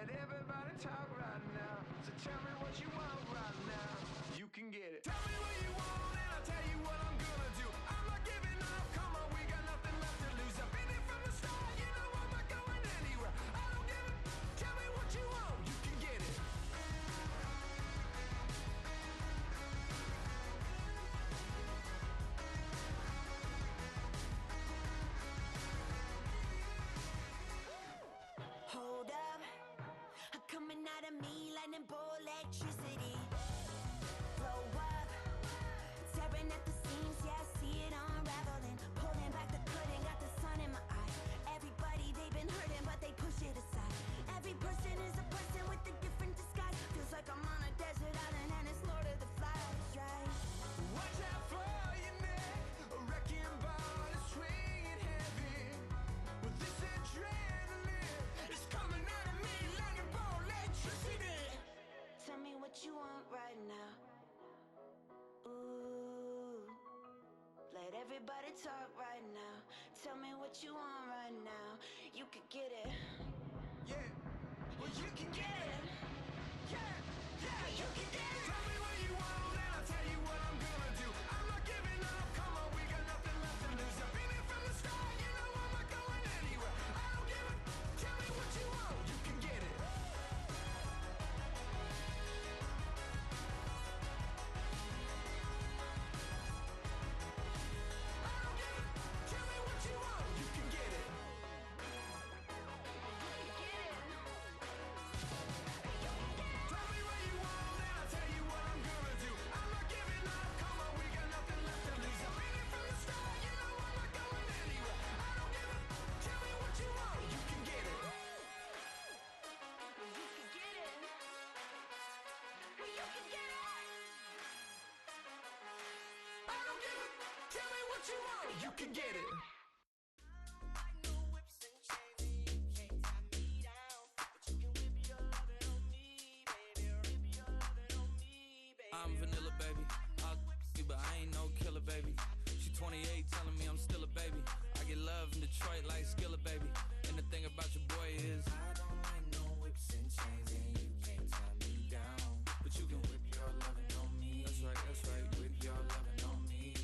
Let everybody talk right now. So tell me what you want right now. You can get it. Tell me what you want and I'll tell you what I'm gonna do. I'm not giving up, come on, we got nothing left to lose. I've been here from the start, you know I'm not going anywhere. I don't give it, tell me what you want, you can get it. Hold up, I'm coming out of me, lightning bolt electricity. Blow up, tearing at the seams, yeah, I see it unraveling. Pulling back the curtain, got the sun in my eyes. Everybody, they've been hurting, but they push it aside. Every person is a person with a different disguise. Feels like I'm on a desert island and it's Lord of the Flies, right? Watch out for your neck, a wrecking ball is swinging heavy. With this adrenaline, it's coming out of me, lightning bolt electricity. Tell me what you want right now. Ooh, let everybody talk right now. Tell me what you want right now. You could get it. Yeah, Well, you can get it. yeah, you can get it. Tell me what you want and I'll tell you what I'm gonna do. I'm not giving up, come on, we got nothing left to lose. I've been here from the start, you know I'm not going anywhere. I don't give it, tell me what you want, you can get it. I don't give it, tell me what you want, you can get it. Tell me what you want and I'll tell you what I'm gonna do. I'm not giving up, come on, we got nothing left to lose. I've been here from the start, you know I'm not going anywhere. I don't give it, tell me what you want, you can get it. You can get it. You can get it. I don't give it, tell me what you want, you can get it. I'm vanilla, baby. I'll you, but I ain't no killer, baby. She 28, telling me I'm still a baby. I get love in Detroit like Skilla, baby. And the thing about your boy is I don't like no whips and chains, and you can't tie me down. But you can whip your lovin' on me. That's right, whip your lovin' on me.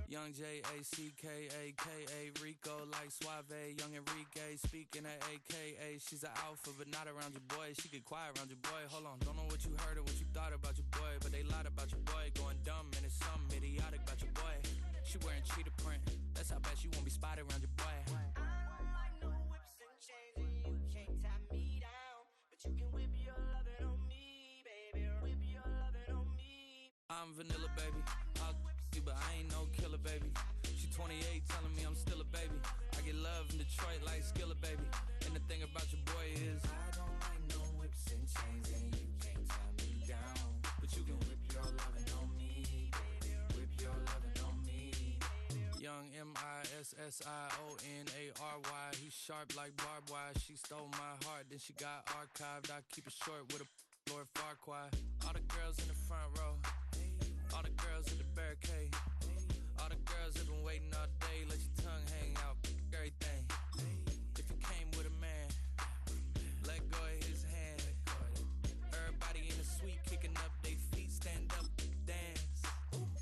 Young J-A-C-K-A-K-A, Rico like Suave, young Enrique, speaking at AKA. She's an alpha, but not around your boy. She get quiet around your boy. Hold on, don't know what you heard or what you thought about your boy, but they lied about your boy. Going dumb and it's something idiotic about your boy. She wearing cheetah print, that's how bad she won't be spotted around your boy. I don't like no whips and chains, and you can't tie me down. But you can whip your lovin' on me, baby. Whip your lovin' on me. I'm vanilla, baby. I'll you, but I ain't no killer, baby. She 28, telling me I'm still a baby. I get love in Detroit like Skilla, baby. And the thing about your boy is I don't like no whips and chains, and you can't tie me down. But you can whip your lovin' on me, baby. Whip your lovin' on me. Young M-I-S-S-I-O-N-A-R-Y. He's sharp like barbed wire. She stole my heart, then she got archived. I keep it short with a Lord Farquaad. All the girls in the front row, all the girls at the barricade, all the girls have been waiting all day. Let your tongue hang out, everything. If you came with a man, let go of his hand. Everybody in the suite kicking up their feet, stand up, dance.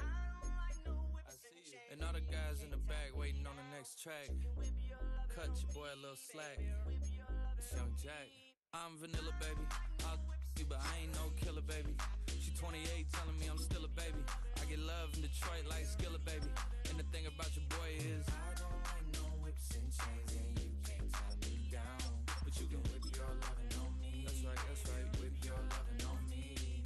I see you. And all the guys in the back waiting on the next track. Cut your boy a little slack. It's Young Jack. I'm vanilla, baby. I'll you, but I ain't no killer, baby. She 28, telling me I'm still a baby. I get love in Detroit like Skilla, baby. And the thing about your boy is I don't like no whips and chains, and you can't tie me down. But you can whip your lovin' on me. That's right, whip your lovin' on me.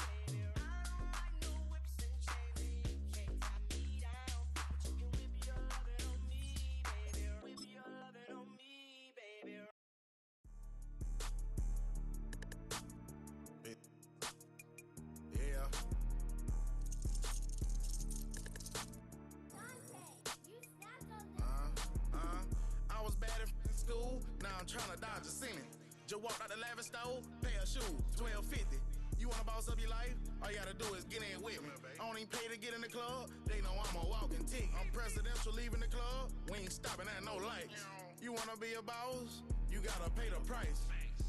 Yeah. I was bad in school, now I'm tryna dodge a sentence. Just walked out the lavish store, pair of shoes, $12.50. You wanna boss up your life? All you gotta do is get in with me. I don't even pay to get in the club, they know I'm a walking ticket. I'm presidential leaving the club, we ain't stopping at no lights. You wanna be a boss? You gotta pay the price.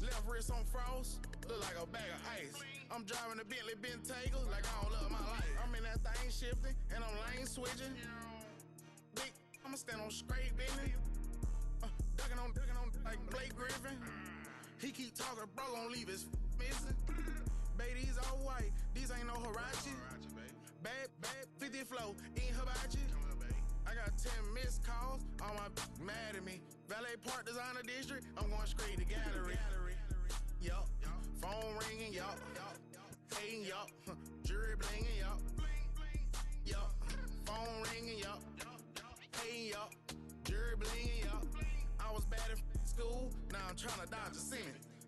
Left wrist on frost, look like a bag of ice. I'm driving a Bentley Bentayga like I don't love my life. I'm in that thing shifting and I'm lane switching. Big, I'ma stand on straight business. Ducking on like Blake Griffin. He keep talking, bro, gon' leave his missing. Baby, these all white, these ain't no Hirachi. Bad, 50 flow, ain't hibachi. I got 10 missed calls, all my mad at me. Valet Park Designer District, I'm going straight to gallery. Yup, phone ringing, yup. Hating, yup. Jury blinging, yup. Yup, phone ringing, yup. Hating, yup. Jury blinging, yup. I was bad in school, now I'm trying to dodge a sin.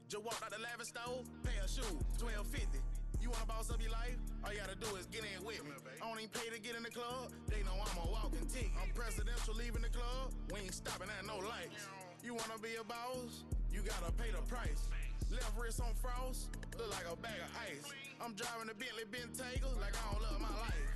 Just walked out the lavish store, pay a shoe, $12.50. You wanna boss up your life? All you gotta do is get in with me. I don't even pay to get in the club, they know I'm a walking tick. I'm presidential leaving the club, we ain't stopping at no lights. You wanna be a boss? You gotta pay the price. Left wrist on frost, look like a bag of ice. I'm driving a Bentley Bentayga like I don't love my life.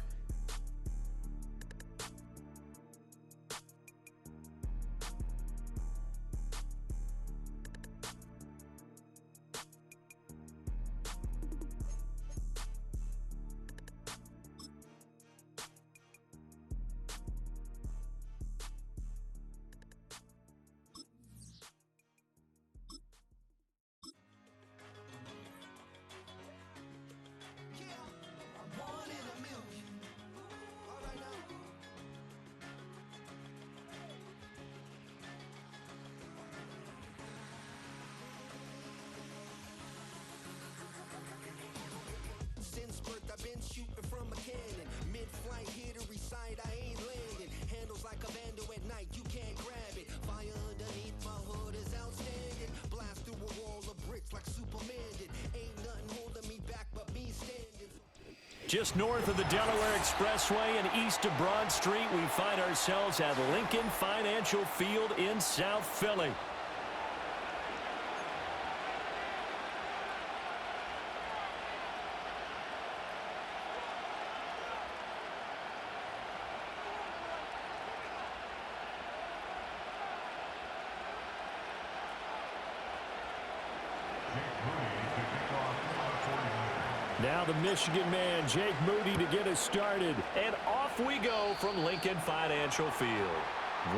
Since birth I've been shooting from a cannon. Mid-flight here to recite, I ain't landing. Handles like a vandal at night, you can't grab it. Fire underneath my hood is outstanding. Blast through a wall of bricks like Superman did. Ain't nothing holding me back but me standing. Just north of the Delaware Expressway and east of Broad Street, we find ourselves at Lincoln Financial Field in South Philly. Now the Michigan man, Jake Moody, to get us started. And off we go from Lincoln Financial Field.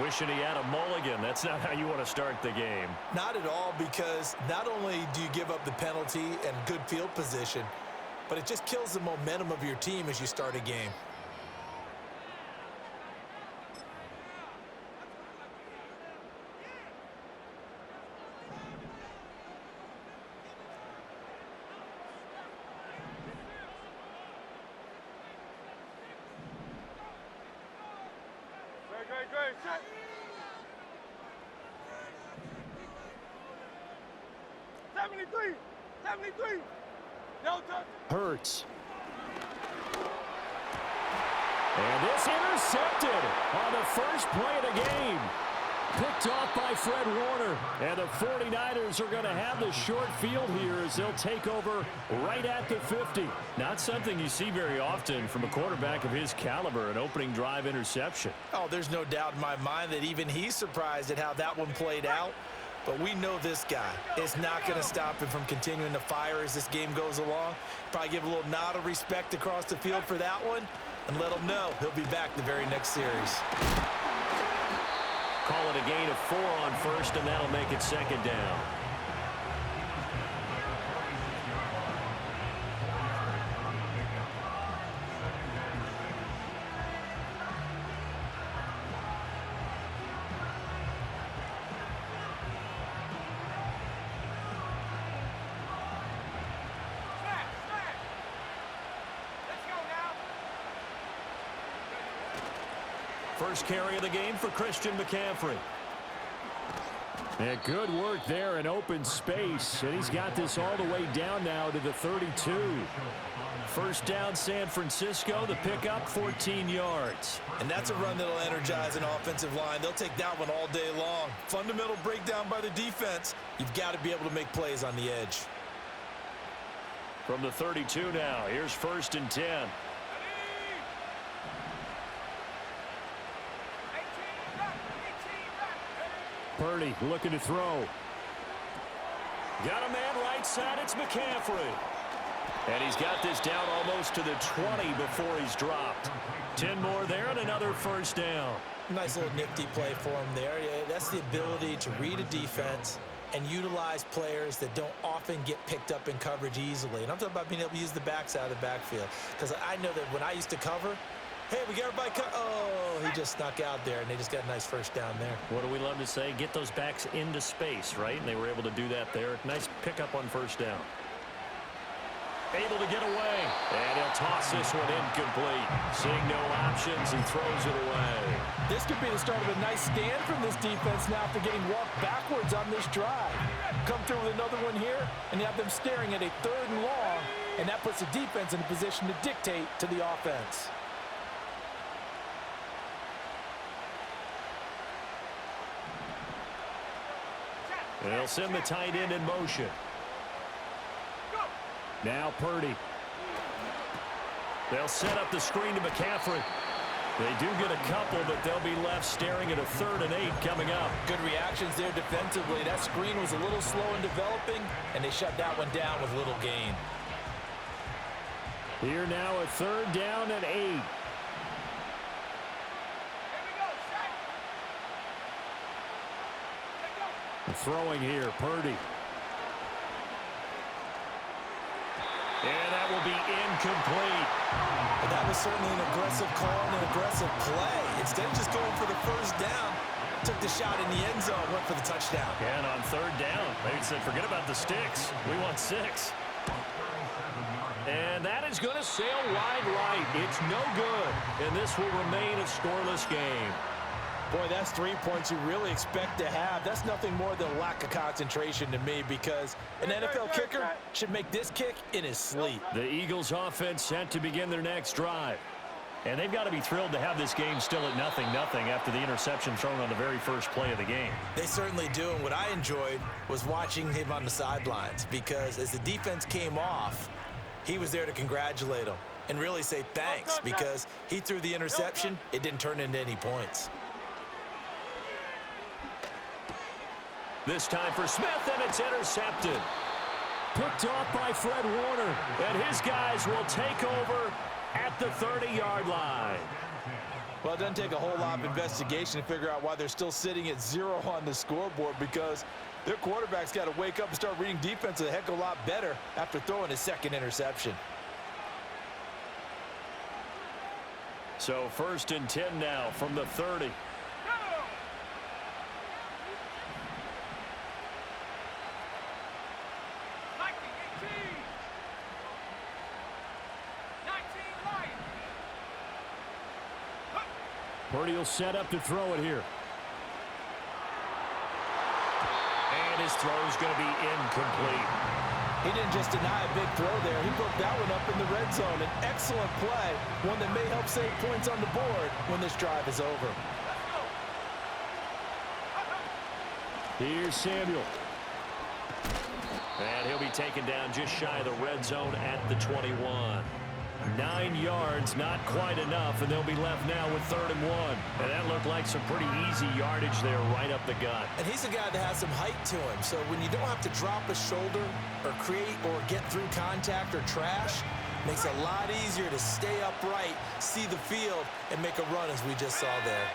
Wishing he had a mulligan. That's not how you want to start the game. Not at all, because not only do you give up the penalty and good field position, but it just kills the momentum of your team as you start a game. Great, check. '73. Delta. Hurts. And this intercepted on the first play of the game. Picked off by Fred Warner. And the 49ers are going to have the short field here as they'll take over right at the 50. Not something you see very often from a quarterback of his caliber, an opening drive interception. Oh, there's no doubt in my mind that even he's surprised at how that one played out. But we know this guy is not going to stop him from continuing to fire as this game goes along. Probably give a little nod of respect across the field for that one and let him know he'll be back the very next series. Call it a gain of 4 on first, and that'll make it second down. First carry of the game for Christian McCaffrey. And good work there in open space. And he's got this all the way down now to the 32. First down, San Francisco. The pickup, 14 yards. And that's a run that'll energize an offensive line. They'll take that one all day long. Fundamental breakdown by the defense. You've got to be able to make plays on the edge. From the 32 now, here's 1st and 10. Purdy looking to throw. Got a man right side. It's McCaffrey. And he's got this down almost to the 20 before he's dropped. 10 more there and another first down. Nice little nifty play for him there. Yeah, that's the ability to read a defense and utilize players that don't often get picked up in coverage easily. And I'm talking about being able to use the backside of the backfield. Because I know that when I used to cover, hey, we got everybody oh, he just snuck out there, and they just got a nice first down there. What do we love to say? Get those backs into space, right? And they were able to do that there. Nice pickup on first down. Able to get away. And he'll toss this one incomplete. Seeing no options, he throws it away. This could be the start of a nice stand from this defense now after getting walked backwards on this drive. Come through with another one here, and you have them staring at a 3rd and long, and that puts the defense in a position to dictate to the offense. They'll send the tight end in motion. Now Purdy. They'll set up the screen to McCaffrey. They do get a couple, but they'll be left staring at a 3rd and 8 coming up. Good reactions there defensively. That screen was a little slow in developing, and they shut that one down with little gain. Here now a 3rd down and 8. Throwing here, Purdy. And that will be incomplete. But that was certainly an aggressive call and an aggressive play. Instead of just going for the first down, took the shot in the end zone, went for the touchdown. And on 3rd down, they said, forget about the sticks. We want 6. And that is going to sail wide right. It's no good. And this will remain a scoreless game. Boy, that's 3 points you really expect to have. That's nothing more than a lack of concentration to me, because an NFL kicker should make this kick in his sleep. The Eagles offense set to begin their next drive. And they've got to be thrilled to have this game still at 0-0 after the interception thrown on the very first play of the game. They certainly do, and what I enjoyed was watching him on the sidelines, because as the defense came off, he was there to congratulate them and really say thanks, because he threw the interception. It didn't turn into any points. This time for Smith, and it's intercepted. Picked off by Fred Warner, and his guys will take over at the 30-yard line. Well, it doesn't take a whole lot of investigation to figure out why they're still sitting at 0 on the scoreboard, because their quarterback's got to wake up and start reading defense a heck of a lot better after throwing his 2nd interception. So 1st and 10 now from the 30. Purdy will set up to throw it here. And his throw is going to be incomplete. He didn't just deny a big throw there. He broke that one up in the red zone. An excellent play, one that may help save points on the board when this drive is over. Here's Samuel. And he'll be taken down just shy of the red zone at the 21. 9 yards, not quite enough, and they'll be left now with 3rd and 1. And that looked like some pretty easy yardage there right up the gut. And he's a guy that has some height to him, so when you don't have to drop a shoulder or create or get through contact or trash, makes it a lot easier to stay upright, see the field, and make a run as we just saw there.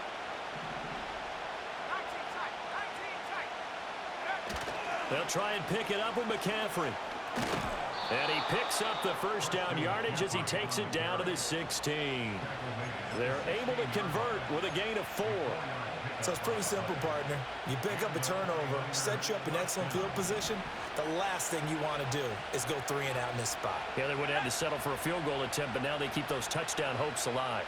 They'll try and pick it up with McCaffrey. And he picks up the first down yardage as he takes it down to the 16. They're able to convert with a gain of 4. So it's pretty simple, partner. You pick up a turnover, set you up in excellent field position. The last thing you want to do is go 3 and out in this spot. Yeah, they would have had to settle for a field goal attempt, but now they keep those touchdown hopes alive.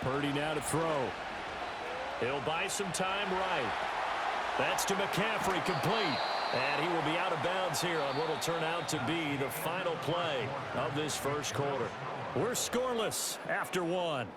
Purdy now to throw. He'll buy some time right. That's to McCaffrey, complete. And he will be out of bounds here on what will turn out to be the final play of this first quarter. We're scoreless after 1.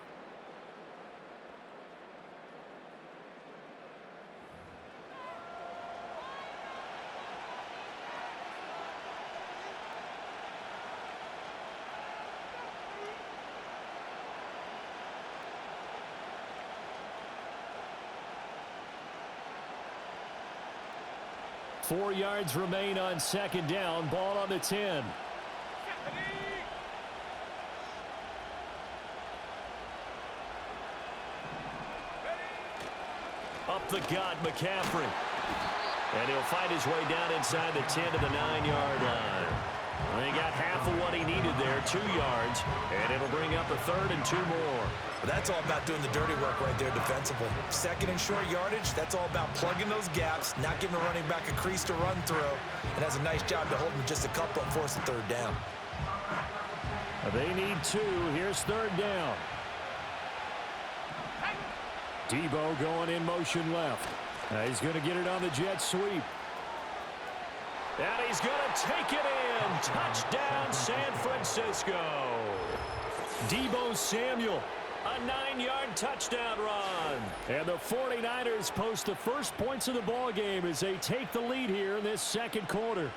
4 yards remain on second down. Ball on the 10. Up the gut, McCaffrey. And he'll find his way down inside the 10 to the 9-yard line. Well, he got half of what he needed there, 2 yards, and it'll bring up a 3rd and 2 more. Well, that's all about doing the dirty work right there defensively. Second and short yardage, that's all about plugging those gaps, not giving a running back a crease to run through, and has a nice job to hold him just a couple and force a 3rd down. They need 2. Here's 3rd down. Debo going in motion left. He's going to get it on the jet sweep. And he's going to take it in. Touchdown, San Francisco. Debo Samuel, a 9-yard touchdown run. And the 49ers post the first points of the ball game as they take the lead here in this second quarter.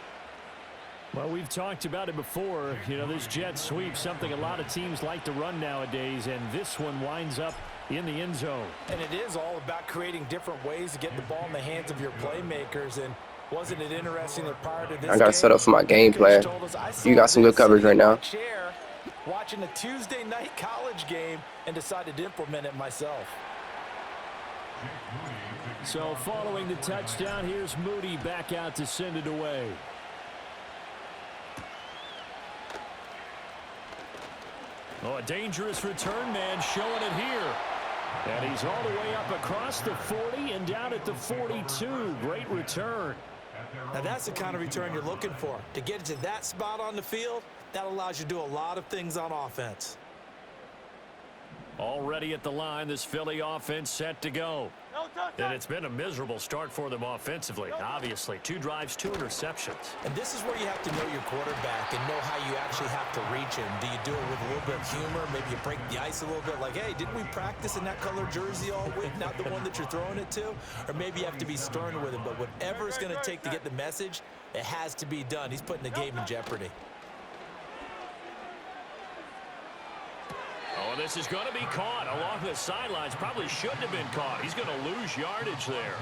Well, we've talked about it before. You know, this jet sweep, something a lot of teams like to run nowadays, and this one winds up in the end zone. And it is all about creating different ways to get the ball in the hands of your playmakers. And wasn't it interesting that prior to this I got set up for my game plan. You got some good coverage right now. Watching a Tuesday night college game and decided to implement it myself. So following the touchdown, here's Moody back out to send it away. Oh, a dangerous return man showing it here. And he's all the way up across the 40 and down at the 42. Great return. Now that's the kind of return you're looking for. To get it to that spot on the field, that allows you to do a lot of things on offense. Already at the line, this Philly offense set to go. And it's been a miserable start for them offensively. Obviously, 2 drives, 2 interceptions. And this is where you have to know your quarterback and know how you actually have to reach him. Do you do it with a little bit of humor? Maybe you break the ice a little bit like, hey, didn't we practice in that color jersey all week, not the one that you're throwing it to? Or maybe you have to be stern with him. But whatever it's going to take to get the message, it has to be done. He's putting the game in jeopardy. Oh, this is going to be caught along the sidelines. Probably shouldn't have been caught. He's going to lose yardage there.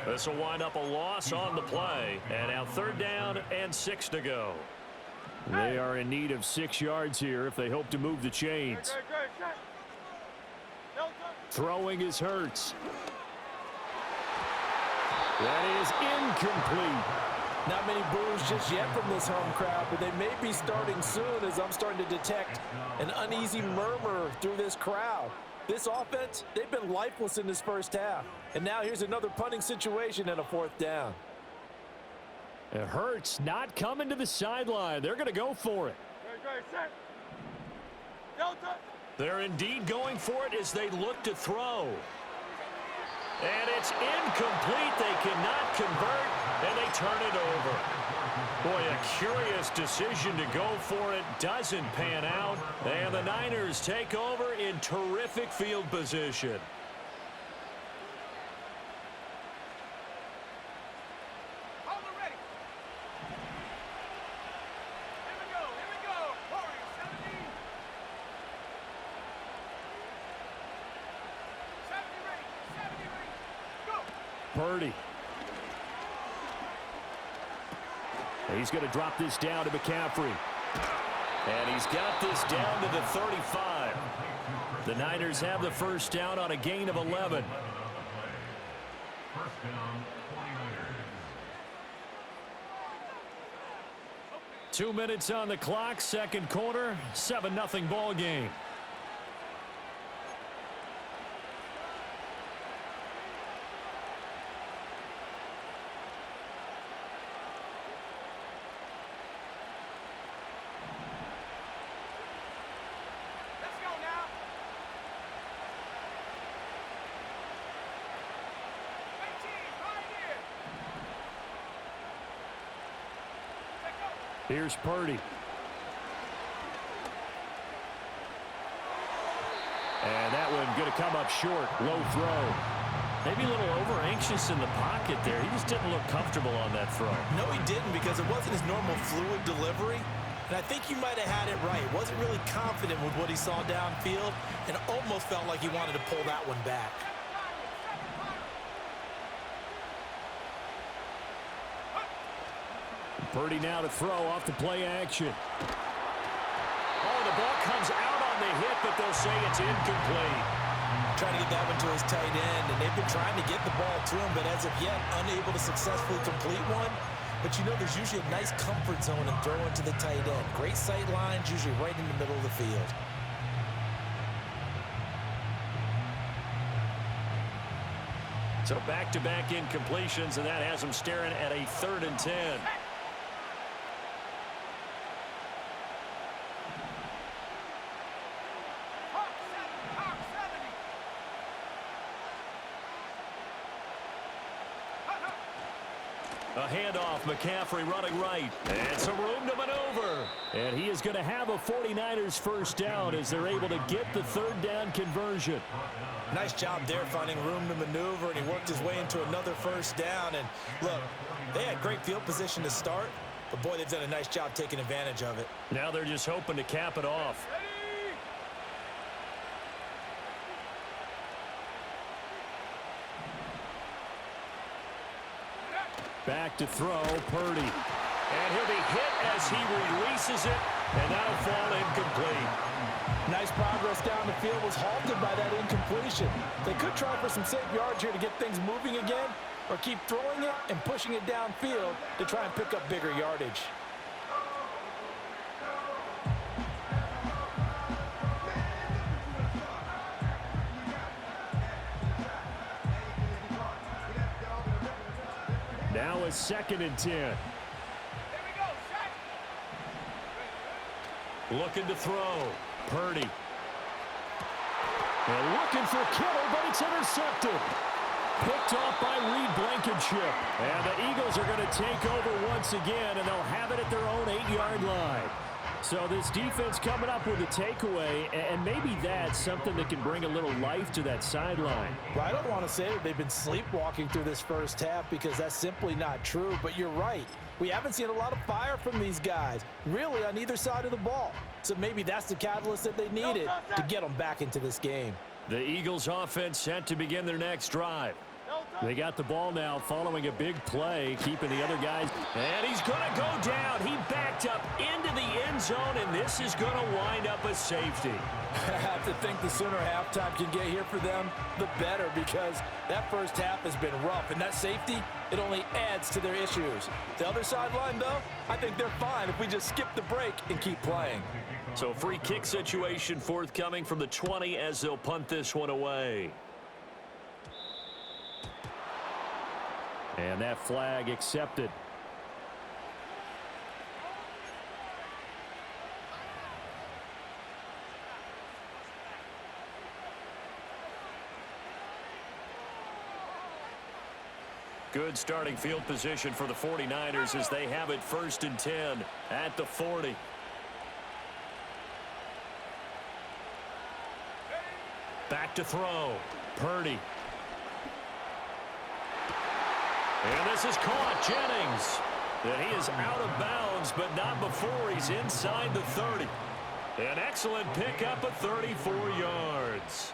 This will wind up a loss on the play. And now 3rd down and 6 to go. They are in need of 6 yards here if they hope to move the chains. Throwing is Hurts. That is incomplete. Not many boos just yet from this home crowd, but they may be starting soon as I'm starting to detect an uneasy murmur through this crowd. This offense, they've been lifeless in this first half. And now here's another punting situation and a 4th down. It hurts not coming to the sideline. They're going to go for it. They're indeed going for it as they look to throw. And it's incomplete. They cannot convert, and they turn it over. Boy, a curious decision to go for it. Doesn't pan out, and the Niners take over in terrific field position. Purdy. He's going to drop this down to McCaffrey. And he's got this down to the 35. The Niners have the first down on a gain of 11. 2 minutes on the clock, second quarter, 7-0 ball game. Here's Purdy. And that one going to come up short. Low throw. Maybe a little over-anxious in the pocket there. He just didn't look comfortable on that throw. No, he didn't, because it wasn't his normal fluid delivery. And I think you might have had it right. Wasn't really confident with what he saw downfield and almost felt like he wanted to pull that one back. Purdy now to throw off the play action. Oh, the ball comes out on the hit, but they'll say it's incomplete. Trying to get that one to his tight end, and they've been trying to get the ball to him, but as of yet, unable to successfully complete one. But you know there's usually a nice comfort zone in throwing to the tight end. Great sight lines, usually right in the middle of the field. So back-to-back incompletions, and that has them staring at a 3rd and 10. A handoff, McCaffrey running right, and some room to maneuver. And he is going to have a 49ers first down as they're able to get the 3rd down conversion. Nice job there finding room to maneuver, and he worked his way into another first down. And look, they had great field position to start, but boy, they've done a nice job taking advantage of it. Now they're just hoping to cap it off. Back to throw, Purdy. And he'll be hit as he releases it, and that'll fall incomplete. Nice progress down the field, was halted by that incompletion. They could try for some safe yards here to get things moving again, or keep throwing it and pushing it downfield to try and pick up bigger yardage. Now a 2nd and 10. Looking to throw. Purdy. And looking for Kittle, but it's intercepted. Picked off by Reed Blankenship. And the Eagles are going to take over once again, and they'll have it at their own 8-yard line. So this defense coming up with a takeaway, and maybe that's something that can bring a little life to that sideline. Well, I don't want to say that they've been sleepwalking through this first half because that's simply not true, but you're right. We haven't seen a lot of fire from these guys, really on either side of the ball. So maybe that's the catalyst that they needed to get them back into this game. The Eagles offense set to begin their next drive. They got the ball now following a big play, keeping the other guys. And he's going to go down. He backed up into the end zone, and this is going to wind up a safety. I have to think the sooner halftime can get here for them, the better, because that first half has been rough. And that safety, it only adds to their issues. The other sideline, though, I think they're fine if we just skip the break and keep playing. So free kick situation forthcoming from the 20 as they'll punt this one away. And that flag accepted. Good starting field position for the 49ers as they have it 1st and 10 at the 40. Back to throw. Purdy. And this is caught. Jennings. And he is out of bounds, but not before he's inside the 30. An excellent pickup of 34 yards.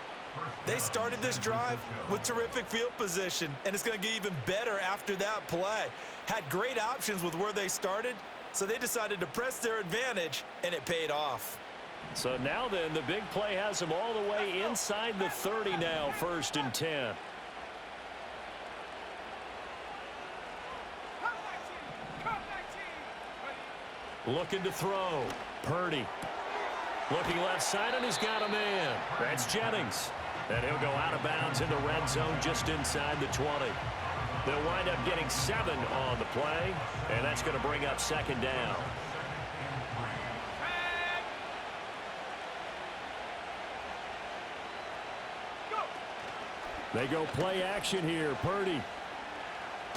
They started this drive with terrific field position, and it's going to get even better after that play. Had great options with where they started, so they decided to press their advantage, and it paid off. So now then, the big play has them all the way inside the 30 now, 1st and 10. Looking to throw. Purdy. Looking left side, and he's got a man. That's Jennings. And he'll go out of bounds in the red zone just inside the 20. They'll wind up getting 7 on the play, and that's going to bring up 2nd down. They go play action here. Purdy.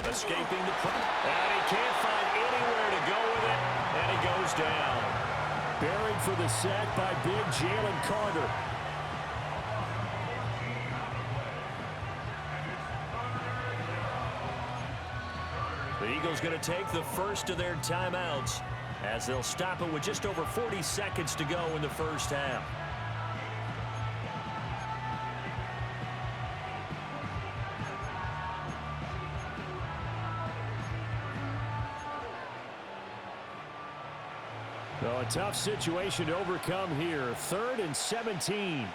Escaping the front. And he can't find anywhere to go with it, and he goes down. Buried for the sack by big Jalen Carter. The Eagles going to take the first of their timeouts as they'll stop it with just over 40 seconds to go in the first half. So a tough situation to overcome here. 3rd and 17.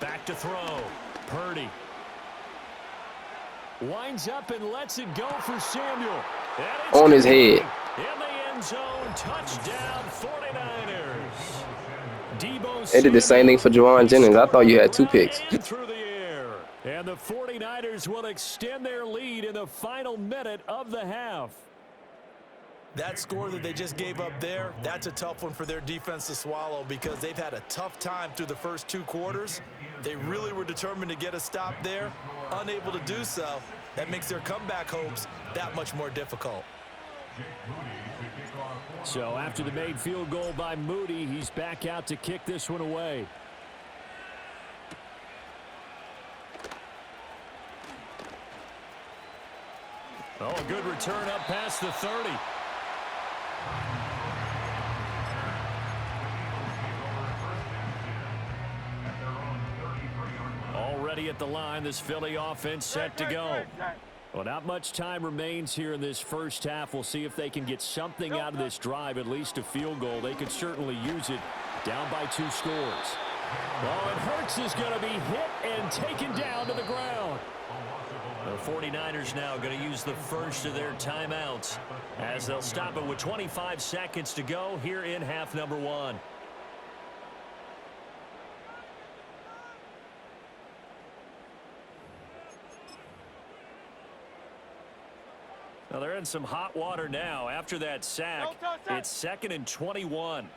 Back to throw. Purdy. Winds up and lets it go for Samuel. On his head. In the end zone, touchdown 49ers. They did the same thing for Juwan Jennings. I thought you had 2 picks. Through the air. And the 49ers will extend their lead in the final minute of the half. That score that they just gave up there, that's a tough one for their defense to swallow because they've had a tough time through the first 2 quarters. They really were determined to get a stop there, unable to do so. That makes their comeback hopes that much more difficult. So after the made field goal by Moody, he's back out to kick this one away. Oh, a good return up past the 30. Already at the line, this Philly offense set to go. Well, not much time remains here in this first half. We'll see if they can get something out of this drive, at least a field goal. They could certainly use it, down by 2 scores. Oh, and Hurts is going to be hit and taken down to the ground. The 49ers now going to use the first of their timeouts as they'll stop it with 25 seconds to go here in half number 1. Well, they're in some hot water now. After that sack, it's 2nd and 21.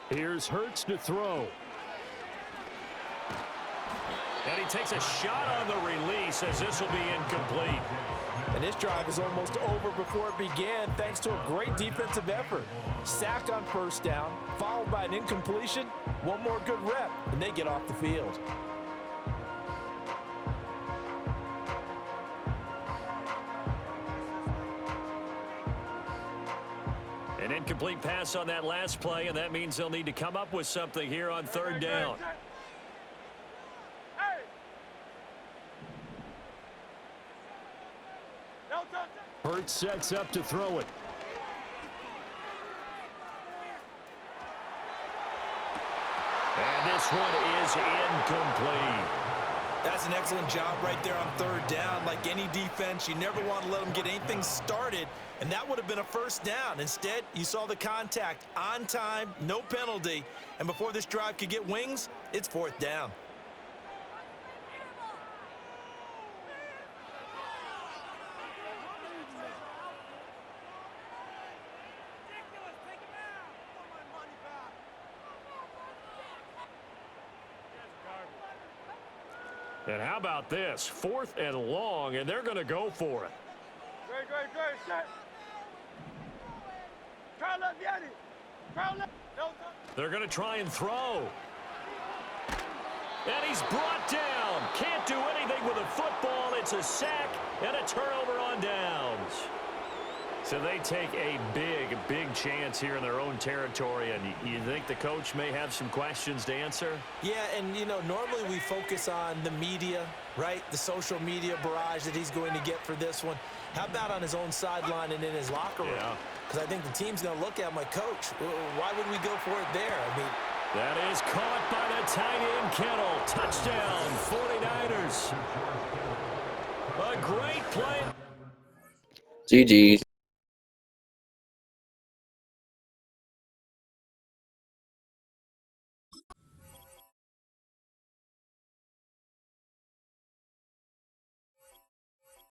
Here's Hurts to throw. And he takes a shot on the release as this will be incomplete. And this drive is almost over before it began thanks to a great defensive effort. Sack on first down, followed by an incompletion. One more good rep, and they get off the field. An incomplete pass on that last play, and that means they'll need to come up with something here on 3rd down. Hurts sets up to throw it. And this one is incomplete. That's an excellent job right there on 3rd down. Like any defense, you never want to let them get anything started, and that would have been a first down. Instead, you saw the contact on time, no penalty, and before this drive could get wings, it's 4th down. And how about this? 4th and long, and they're going to go for it. Great, set. Try left, Yanni. Try left. They're going to try and throw. And he's brought down. Can't do anything with a football. It's a sack and a turnover on downs. So they take a big chance here in their own territory, and you think the coach may have some questions to answer? Yeah, and, you know, normally we focus on the media, right? The social media barrage that he's going to get for this one. How about on his own sideline and in his locker room? Because I think the team's going to look at him like, Coach, why would we go for it there? I mean, that is caught by the tight end, Kittle. Touchdown, 49ers. A great play. GG's.